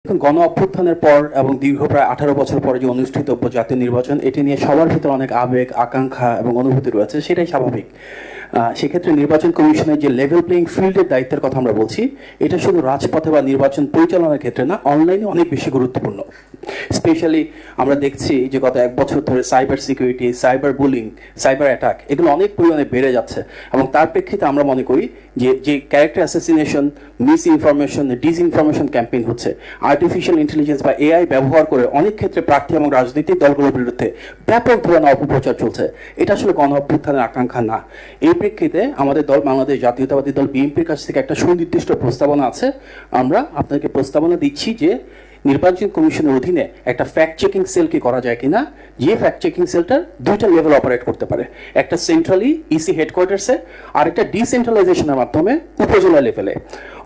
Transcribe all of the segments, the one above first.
এখন গণ অভ্যুত্থানের পর এবং দীর্ঘ প্রায় 18 বছর পরে যে অনুষ্ঠিতব্য জাতীয় নির্বাচন, এটি নিয়ে সবার ভিতরে অনেক আবেগ, আকাঙ্ক্ষা এবং অনুভূতি রয়েছে, সেটাই স্বাভাবিক। সেক্ষেত্রে নির্বাচন কমিশনের যে লেভেল প্লেইং ফিল্ডের দায়িত্বের কথা আমরা বলছি, এটা শুধু রাজপথে বা নির্বাচন পরিচালনার ক্ষেত্রে না, অনলাইনে অনেক বেশি গুরুত্বপূর্ণ। স্পেশালি আমরা দেখছি যে গত 1 বছর ধরে cyber security, cyber bullying, cyber attack এগুলো অনেক পরিমাণে বেড়ে যাচ্ছে, এবং তার প্রেক্ষিতে আমরা মনে করি যে character assassination, miss information, disinformation campaign হচ্ছে, আর্টিফিশিয়াল ইন্টেলিজেন্স বা এআই ব্যবহার করে অনেক ক্ষেত্রে প্রার্থী এবং রাজনৈতিক দলগুলোর বিরুদ্ধে ব্যাপক ধরনের অপপ্রচার চলছে। এটা আসলে গণ অভ্যুত্থানের আকাঙ্ক্ষা না। এই প্রেক্ষিতে আমাদের দল, বাংলাদেশ জাতীয়তাবাদী দল বিএনপির কাছ থেকে একটা সুনির্দিষ্ট প্রস্তাবনা আছে। আমরা আপনাকে প্রস্তাবনা দিচ্ছি যে নির্বাচন কমিশনের অধীনে একটা ফ্যাক্ট চেকিং সেল কি করা যায় কিনা, যে ফ্যাক্ট চেকিং সেলটার দুইটা লেভেল অপারেট করতে পারে, একটা সেন্ট্রালি ইসি হেডকোয়ার্টার্সে আর একটা ডিসেন্ট্রালাইজেশনের মাধ্যমে উপজেলা লেভেলে।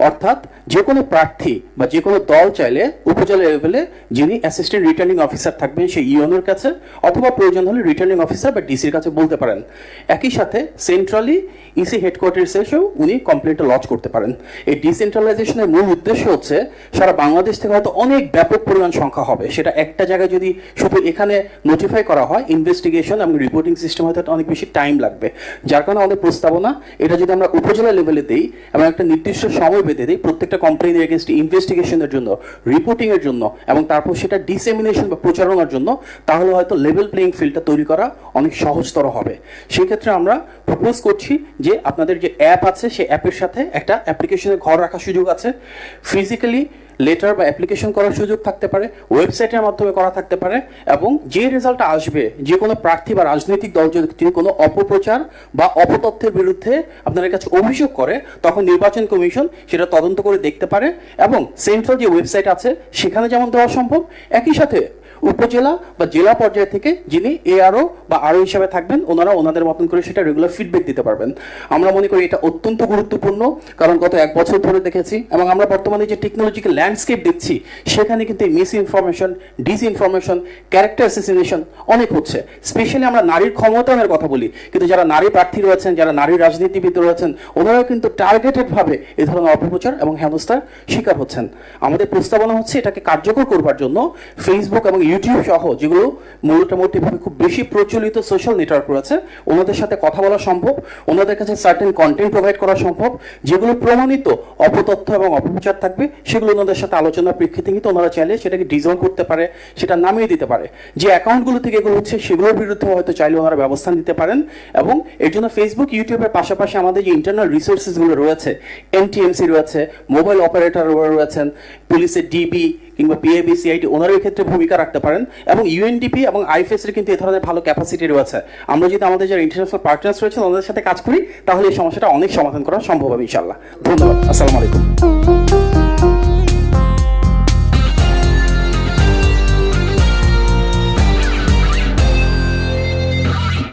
অর্থাৎ যে কোনো প্রার্থী বা যে কোনো দল চাইলে উপজেলা লেভেলে যিনি অ্যাসিস্ট্যান্ট রিটার্নিং অফিসার থাকবেন সেই ইউএনওর কাছে, অথবা প্রয়োজন হলে রিটার্নিং অফিসার বা ডিসির কাছে বলতে পারেন। একই সাথে সেন্ট্রালি ইসি হেডকোয়ার্টার্সে এসেও উনি কমপ্লেন্টটা লঞ্চ করতে পারেন। এই ডিসেন্ট্রালাইজেশনের মূল উদ্দেশ্য হচ্ছে সারা বাংলাদেশ থেকে হয়তো অনেক ব্যাপক পরিমাণ সংখ্যা হবে, সেটা একটা জায়গায় যদি শুধু এখানে নোটিফাই করা হয়, ইনভেস্টিগেশন এবং রিপোর্টিং সিস্টেম হয়তো অনেক বেশি টাইম লাগবে। যার কারণে আমাদের প্রস্তাবনা, এটা যদি আমরা উপজেলা লেভেলে দিই এবং একটা নির্দিষ্ট সময় বেঁধে দিই প্রত্যেকটা কমপ্লেইনের এগেনস্ট ইনভেস্টিগেশনের জন্য, রিপোর্টিং এর জন্য, এবং তারপর সেটা ডিসেমিনেশন বা প্রচারণার জন্য, তাহলে হয়তো লেভেল প্লেইং ফিল্ডটা তৈরি করা অনেক সহজতর হবে। সেক্ষেত্রে আমরা প্রপোজ করছি যে আপনাদের যে অ্যাপ আছে সেই অ্যাপের সাথে একটা অ্যাপ্লিকেশনের ঘর রাখার সুযোগ আছে, ফিজিক্যালি লেটার বা অ্যাপ্লিকেশন করার সুযোগ থাকতে পারে, ওয়েবসাইটের মাধ্যমে করা থাকতে পারে, এবং যে রেজাল্টটা আসবে, যে কোনো প্রার্থী বা রাজনৈতিক দল যদি কোনো অপপ্রচার বা অপতথ্যের বিরুদ্ধে আপনাদের কাছে অভিযোগ করে, তখন নির্বাচন কমিশন সেটা তদন্ত করে দেখতে পারে, এবং সেন্ট্রাল যে ওয়েবসাইট আছে সেখানে যেমন দেওয়া সম্ভব, একই সাথে উপজেলা বা জেলা পর্যায় থেকে যিনি এআরও বা আরও হিসাবে থাকবেন, ওনারা ওনাদের মতন করে সেটা রেগুলার ফিডব্যাক দিতে পারবেন। আমরা মনে করি এটা অত্যন্ত গুরুত্বপূর্ণ, কারণ গত 1 বছর ধরে দেখেছি এবং আমরা বর্তমানে যে টেকনোলজিক্যাল ল্যান্ডস্কেপ দেখছি, সেখানে কিন্তু miss information, disinformation, character assassination অনেক হচ্ছে। স্পেশালি আমরা নারীর ক্ষমতায়নের কথা বলি, কিন্তু যারা নারী প্রার্থী রয়েছেন, যারা নারী রাজনীতিবিদ রয়েছেন, ওনারাও কিন্তু টার্গেটেডভাবে এই ধরনের অপপ্রচার এবং হেনস্থার শিকার হচ্ছেন। আমাদের প্রস্তাবনা হচ্ছে এটাকে কার্যকর করবার জন্য ফেসবুক এবং ইউটিউব সহ যেগুলো মোটামুটিভাবে খুব বেশি প্রচলিত সোশ্যাল নেটওয়ার্ক রয়েছে, ওনাদের সাথে কথা বলা সম্ভব, ওনাদের কাছে সার্টেন কন্টেন্ট প্রোভাইড করা সম্ভব, যেগুলো প্রমাণিত অপতথ্য এবং অপপ্রচার থাকবে, সেগুলো ওনাদের সাথে আলোচনার প্রেক্ষিতে কিন্তু ওনারা চাইলে সেটাকে ডিজলভ করতে পারে, সেটা নামিয়ে দিতে পারে। যে অ্যাকাউন্টগুলো থেকে এগুলো হচ্ছে সেগুলোর বিরুদ্ধে হয়তো চাইলে ওনারা ব্যবস্থা নিতে পারেন। এবং এর জন্য ফেসবুক, ইউটিউবের পাশাপাশি আমাদের যে ইন্টারনাল রিসোর্সেসগুলো রয়েছে, এনটিএমসি রয়েছে, মোবাইল অপারেটর রয়েছেন, পুলিশের ডিবি কিংবা পিআইবি, সিআইডি, ওনারা এই ক্ষেত্রে ভূমিকা রাখতে পারেন, এবং ইউএনডিপি এবং আইএফএস এর কিন্তু এই ধরনের ভালো ক্যাপাসিটি রয়েছে। আমরা যদি আমাদের যারা ইন্টারন্যাশনাল পার্টনার্স রয়েছেন ওনাদের সাথে কাজ করি, তাহলে এই সমস্যাটা অনেক সমাধান করা সম্ভব হবে ইনশাআল্লাহ। ধন্যবাদ। আসসালামু আলাইকুম।